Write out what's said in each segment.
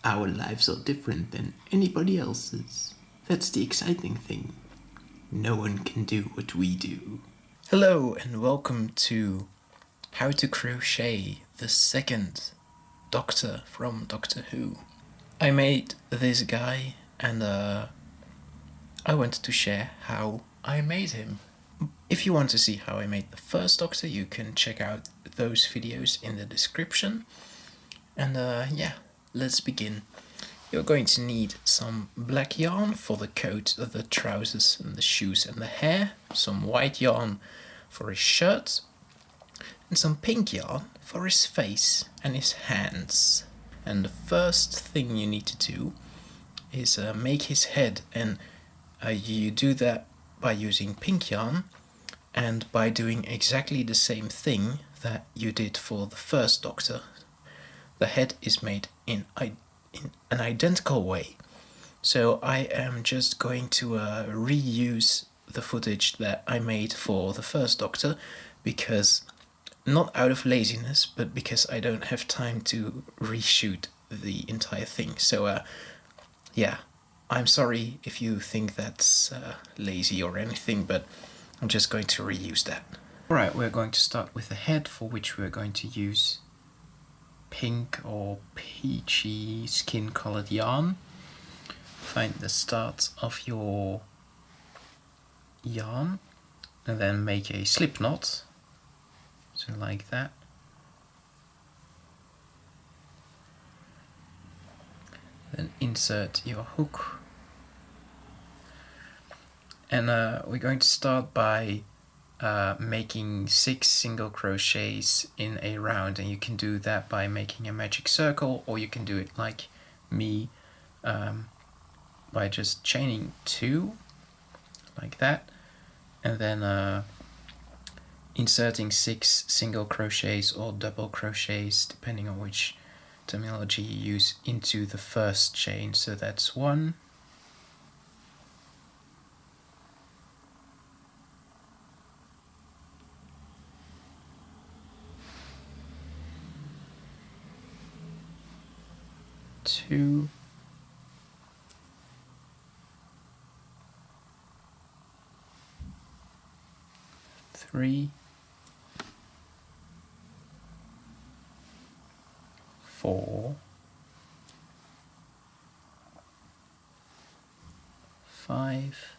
Our lives are different than anybody else's. That's the exciting thing. No one can do what we do. Hello and welcome to How to Crochet, the second Doctor from Doctor Who. I made this guy and I wanted to share how I made him. If you want to see how I made the first Doctor, you can check out those videos in the description. And yeah, let's begin. You're going to need some black yarn for the coat, the trousers and the shoes and the hair, some white yarn for his shirt, and some pink yarn for his face and his hands. And the first thing you need to do is make his head, and you do that by using pink yarn and by doing exactly the same thing that you did for the first Doctor. The head is made in an identical way. So I am just going to reuse the footage that I made for the first Doctor, because not out of laziness, but because I don't have time to reshoot the entire thing. So yeah, I'm sorry if you think that's lazy or anything, but I'm just going to reuse that. Alright, we're going to start with the head, for which we're going to use pink or peachy skin colored yarn. Find the start of your yarn and then make a slip knot, so like that. Then insert your hook, and we're going to start by making 6 single crochets in a round, and you can do that by making a magic circle, or you can do it like me by just chaining 2 like that, and then inserting 6 single crochets or double crochets depending on which terminology you use into the first chain. So that's 1, 2, 3, 4, 5,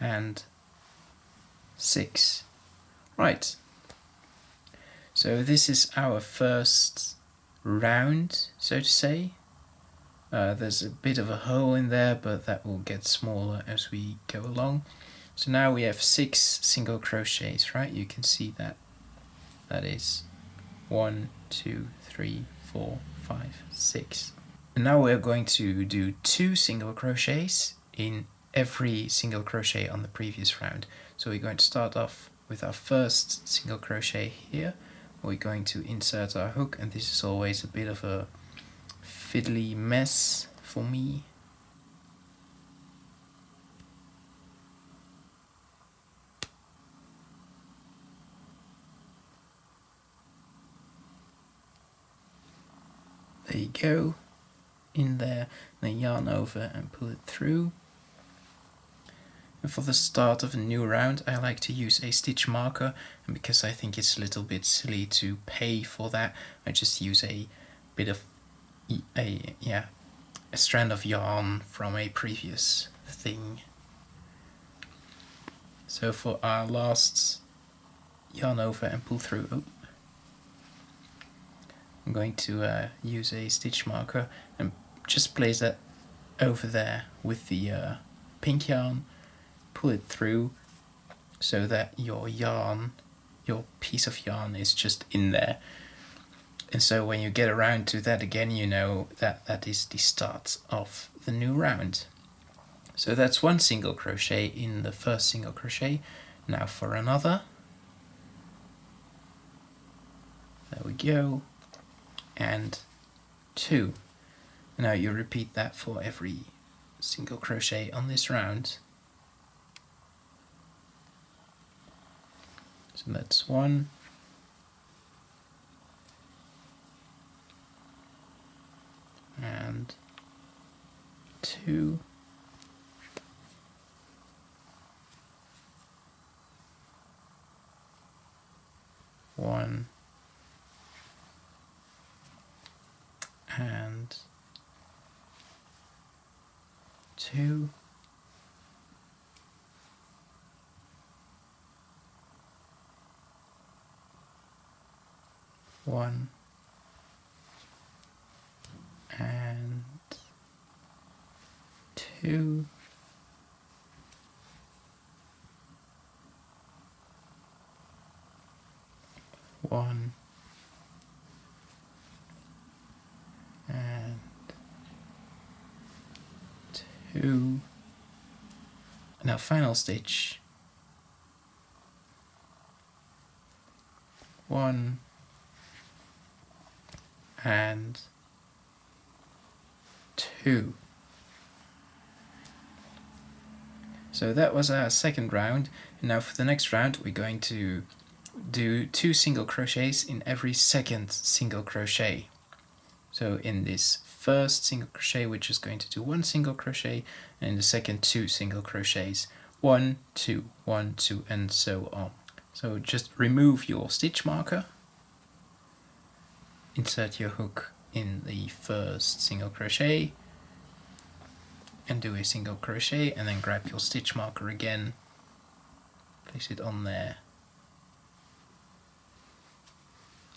and 6. Right, so this is our first round, so to say. There's a bit of a hole in there, but that will get smaller as we go along. So now we have 6 single crochets, right? You can see that. That is 1, 2, 3, 4, 5, 6. And now we're going to do 2 single crochets in every single crochet on the previous round. So we're going to start off with our first single crochet here. We're going to insert our hook, and this is always a bit of a fiddly mess for me. There you go, in there, then yarn over and pull it through. And for the start of a new round, I like to use a stitch marker, and because I think it's a little bit silly to pay for that, I just use a bit of a strand of yarn from a previous thing. So for our last yarn over and pull through, I'm going to use a stitch marker and just place that over there with the pink yarn, pull it through so that your piece of yarn is just in there. And so when you get around to that again, you know that that is the start of the new round. So that's 1 single crochet in the first single crochet. Now for another. There we go. And 2. Now you repeat that for every single crochet on this round. So that's 1, and 2, 1 and 2, 1 and 2, 1 and 2. Now final stitch, 1 and 2. So that was our second round, and now for the next round we're going to do 2 single crochets in every second single crochet. So in this first single crochet we're just going to do 1 single crochet, and in the second 2 single crochets, 1, 2, 1, 2, and so on. So just remove your stitch marker, insert your hook in the first single crochet and do a single crochet, and then grab your stitch marker again, place it on there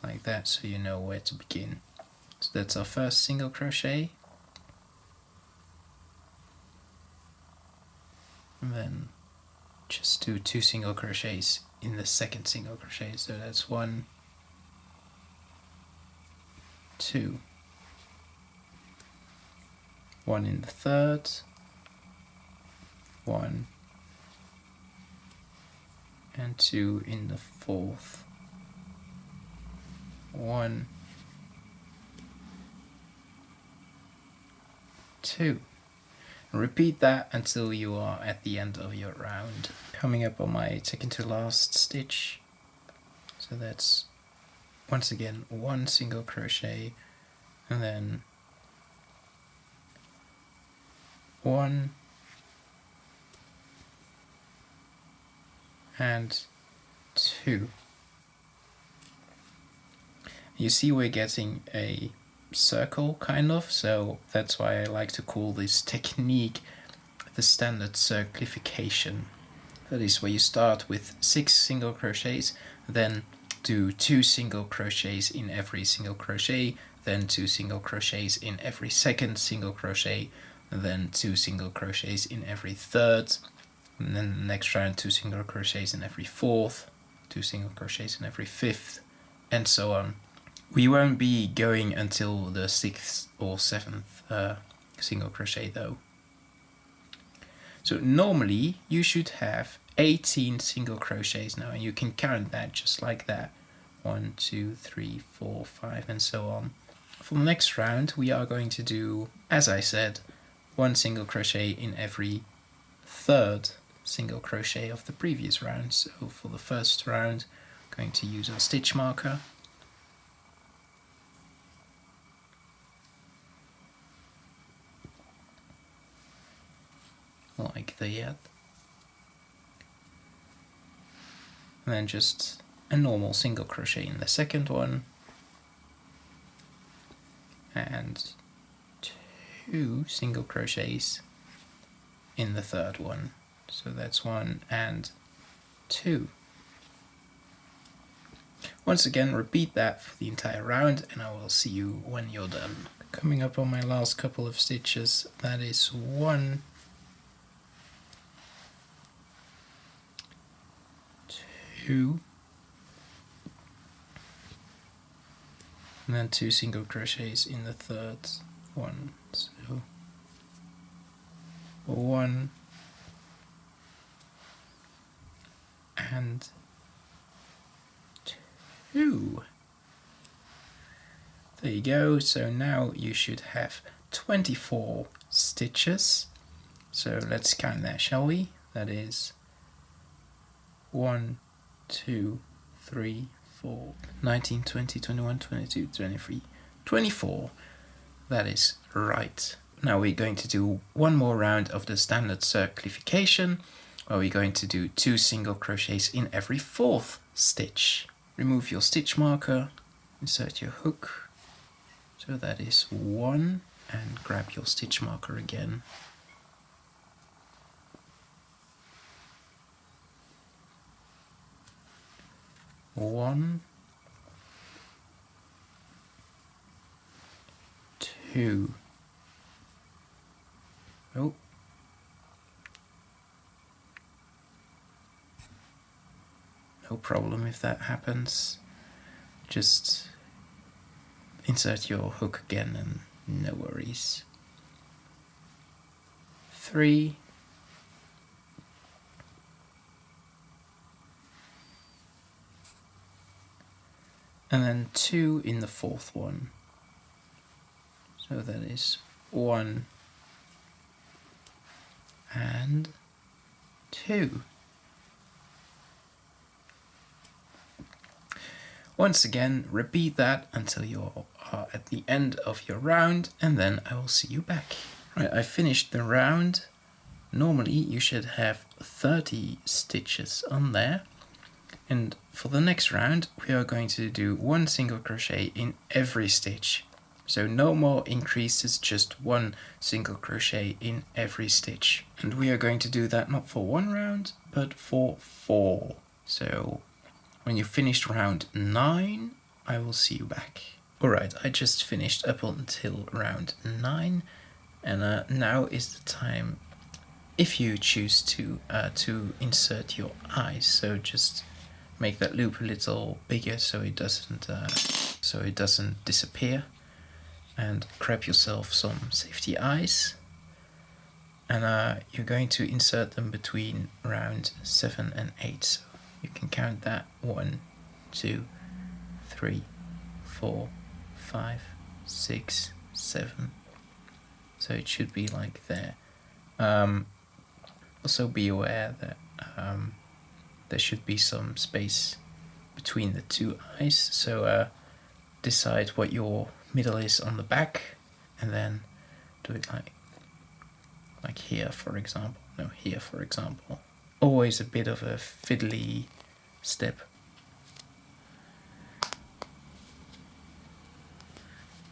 like that so you know where to begin. So that's our first single crochet, and then just do 2 single crochets in the second single crochet. So that's 1, 2, 1 in the third, 1 and 2 in the fourth, 1, 2. And repeat that until you are at the end of your round. Coming up on my second to last stitch, so that's once again 1 single crochet, and then 1 and 2. You see we're getting a circle kind of, so that's why I like to call this technique the standard circlification. That is where you start with 6 single crochets, then do 2 single crochets in every single crochet, then 2 single crochets in every second single crochet, then 2 single crochets in every third, and then the next round 2 single crochets in every fourth, 2 single crochets in every fifth, and so on. We won't be going until the 6th or 7th single crochet though. So normally you should have 18 single crochets now, and you can count that just like that. 1, 2, 3, 4, 5, and so on. For the next round we are going to do, as I said, 1 single crochet in every third single crochet of the previous round. So for the first round, I'm going to use our stitch marker. Like that. And then just a normal single crochet in the second one, and 2 single crochets in the third one. So that's 1 and 2. Once again, repeat that for the entire round, and I will see you when you're done. Coming up on my last couple of stitches, that is 1, 2, and then 2 single crochets in the third one. So 1 and 2. There you go. So now you should have 24 stitches. So let's count that, shall we? That is 1, 2, 3, 4, 19, 20, 21, 22, 23, 24. That is right. Now we're going to do one more round of the standard circlification, where we're going to do 2 single crochets in every 4th stitch. Remove your stitch marker, insert your hook, so that is 1, and grab your stitch marker again. One, 2. Oh. No problem if that happens. Just insert your hook again and no worries. 3. And then 2 in the 4th one. So that is 1 and 2. Once again, repeat that until you are at the end of your round, and then I will see you back. Right, I finished the round. Normally you should have 30 stitches on there. And for the next round, we are going to do 1 single crochet in every stitch. So no more increases, just 1 single crochet in every stitch. And we are going to do that not for 1 round, but for 4. So when you finished round 9, I will see you back. Alright, I just finished up until round 9, and now is the time, if you choose to insert your eyes. So just make that loop a little bigger so it doesn't disappear, and grab yourself some safety eyes, and you're going to insert them between round 7 and 8. So you can count that 1, 2, 3, 4, 5, 6, 7. So it should be like there. Also be aware that there should be some space between the 2 eyes. So decide what your middle is on the back, and then do it like here, for example. No, here, for example. Always a bit of a fiddly step.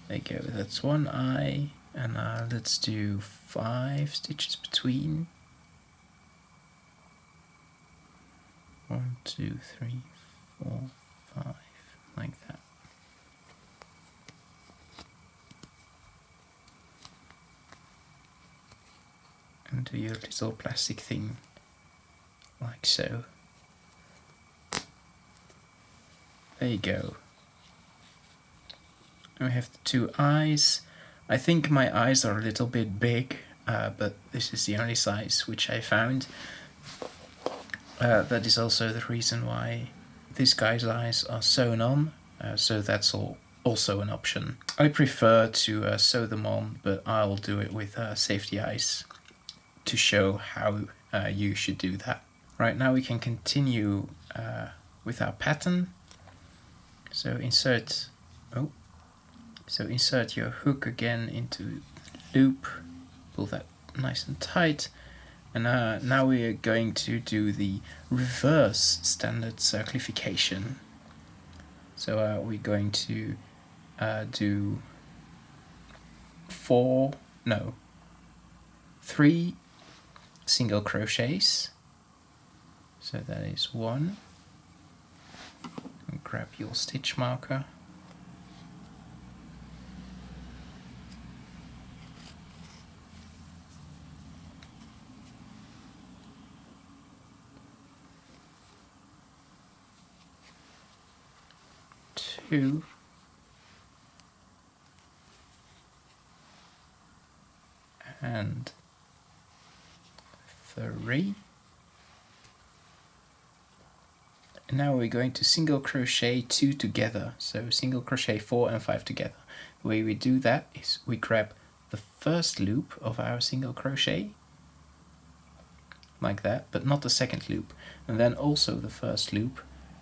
There you go, that's 1 eye, and let's do 5 stitches between. 1, 2, 3, 4, 5, like that. And do your little plastic thing like so. There you go. And we have the 2 eyes. I think my eyes are a little bit big, but this is the only size which I found. That is also the reason why this guy's eyes are sewn on, so that's also an option. I prefer to sew them on, but I'll do it with safety eyes to show how you should do that. Right, now we can continue with our pattern. So insert your hook again into the loop, pull that nice and tight, and now we are going to do the reverse standard circlification. So we're going to do 3 single crochets. So that is 1, and grab your stitch marker. 2, and 3. And now we're going to single crochet 2 together. So single crochet 4 and 5 together. The way we do that is we grab the first loop of our single crochet, like that, but not the second loop, and then also the first loop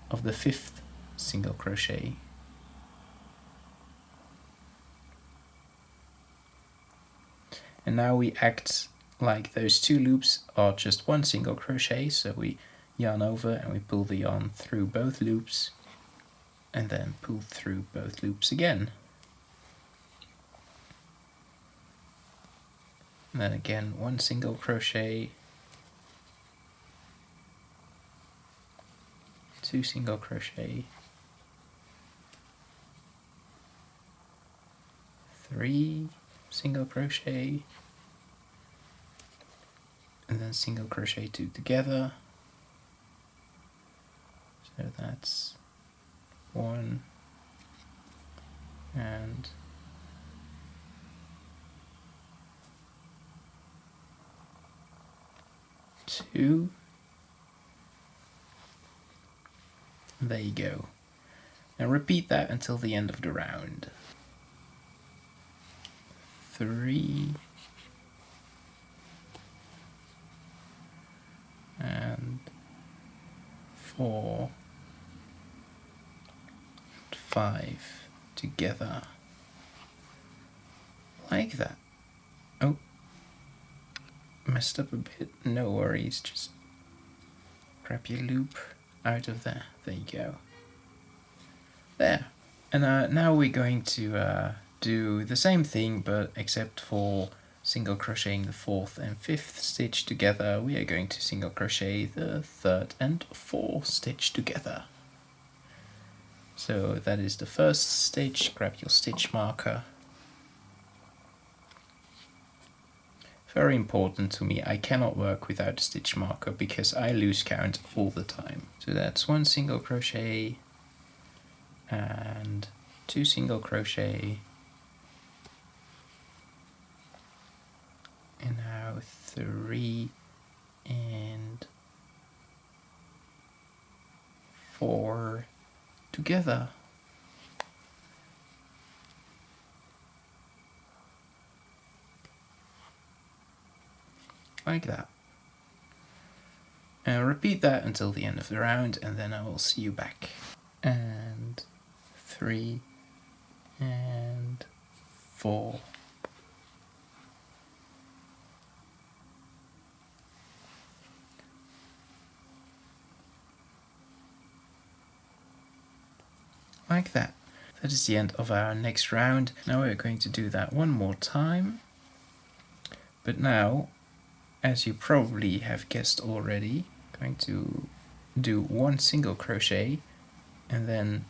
of the 5th single crochet. And now we act like those 2 loops are just 1 single crochet, so we yarn over and we pull the yarn through both loops and then pull through both loops again. And then again 1 single crochet, 2 single crochet, 3 single crochet, and then single crochet 2 together. So that's 1 and 2. There you go. And repeat that until the end of the round. 3 and 4, 5 together, like that. Oh, messed up a bit, no worries, just grab your loop out of there, there you go. There. And now we're going to do the same thing, but except for single crocheting the 4th and 5th stitch together, we are going to single crochet the 3rd and 4th stitch together. So that is the first stitch. Grab your stitch marker. Very important to me, I cannot work without a stitch marker because I lose count all the time. So that's 1 single crochet and 2 single crochet, and now 3 and 4 together. Like that. And repeat that until the end of the round, and then I will see you back. And 3 and 4. Like that. That is the end of our next round. Now we're going to do that one more time. But now, as you probably have guessed already, I'm going to do 1 single crochet and then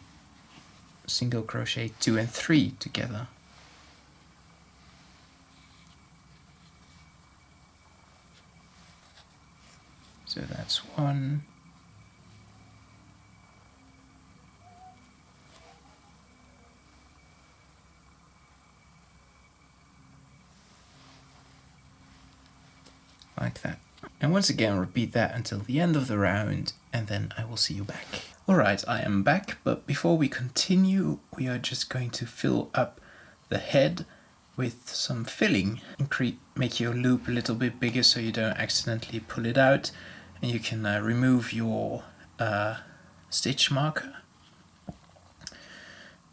single crochet 2 and 3 together. So that's 1, like that. And once again repeat that until the end of the round, and then I will see you back. Alright, I am back, but before we continue, we are just going to fill up the head with some filling. Make your loop a little bit bigger so you don't accidentally pull it out, and you can remove your stitch marker.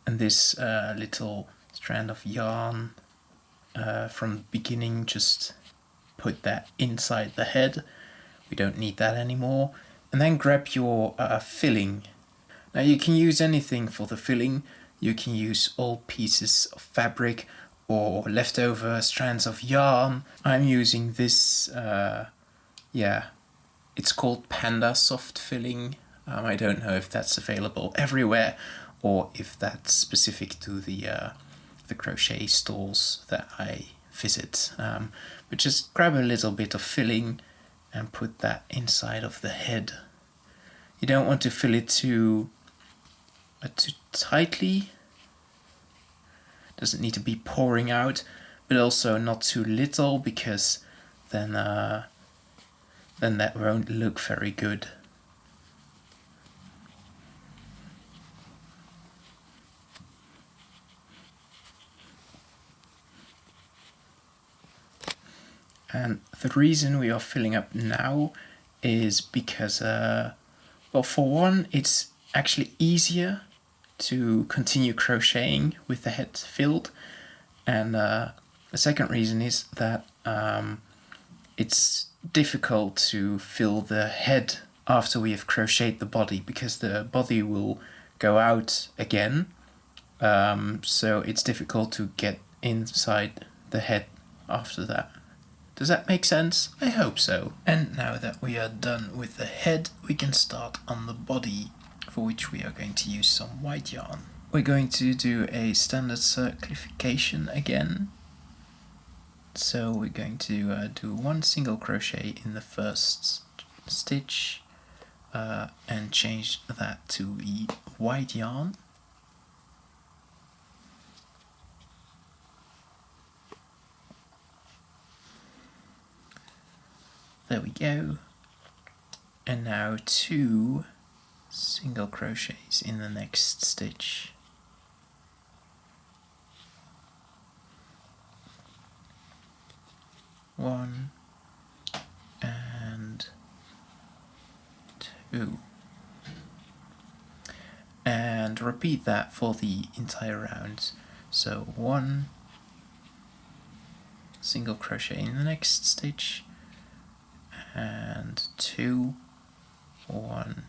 And this little strand of yarn from the beginning, just put that inside the head. We don't need that anymore. And then grab your filling. Now you can use anything for the filling. You can use old pieces of fabric or leftover strands of yarn. I'm using this, it's called Panda Soft Filling. I don't know if that's available everywhere or if that's specific to the crochet stores that I visit. But just grab a little bit of filling and put that inside of the head. You don't want to fill it too tightly. Doesn't need to be pouring out, but also not too little, because then that won't look very good. And the reason we are filling up now is because, well, for one, it's actually easier to continue crocheting with the head filled. And the second reason is that it's difficult to fill the head after we have crocheted the body, because the body will go out again, so it's difficult to get inside the head after that. Does that make sense? I hope so. And now that we are done with the head, we can start on the body, for which we are going to use some white yarn. We're going to do a standard circlification again. So we're going to do one single crochet in the first stitch and change that to the white yarn. There we go. And now 2 single crochets in the next stitch. One and 2. And repeat that for the entire round. So 1 single crochet in the next stitch, and 2, 1,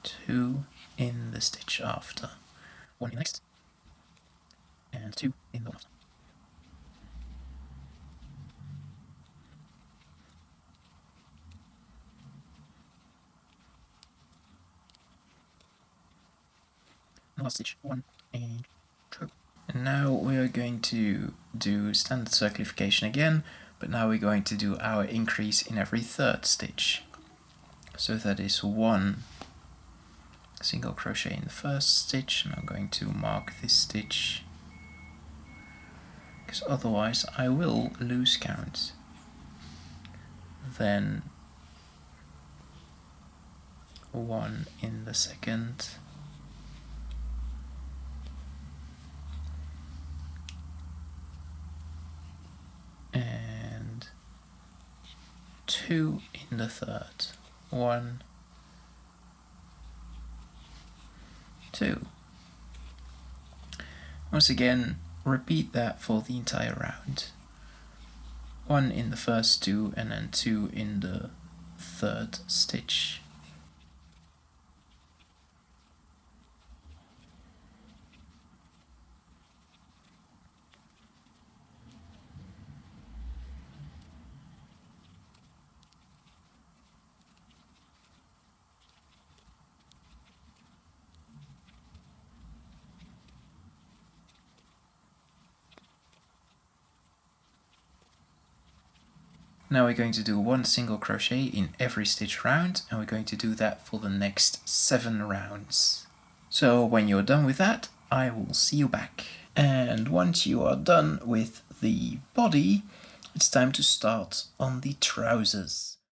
2 in the stitch after, 1 in the next, and 2 in the one after. Last stitch, 1 and 2. And now we are going to do standard circlification again, but now we're going to do our increase in every third stitch. So that is 1 single crochet in the first stitch, and I'm going to mark this stitch, because otherwise I will lose count. Then 1 in the second, and 2 in the third, 1, 2. Once again, repeat that for the entire round. 1 in the first 2, and then 2 in the third stitch. Now we're going to do 1 single crochet in every stitch round, and we're going to do that for the next 7 rounds. So when you're done with that, I will see you back. And once you are done with the body, it's time to start on the trousers.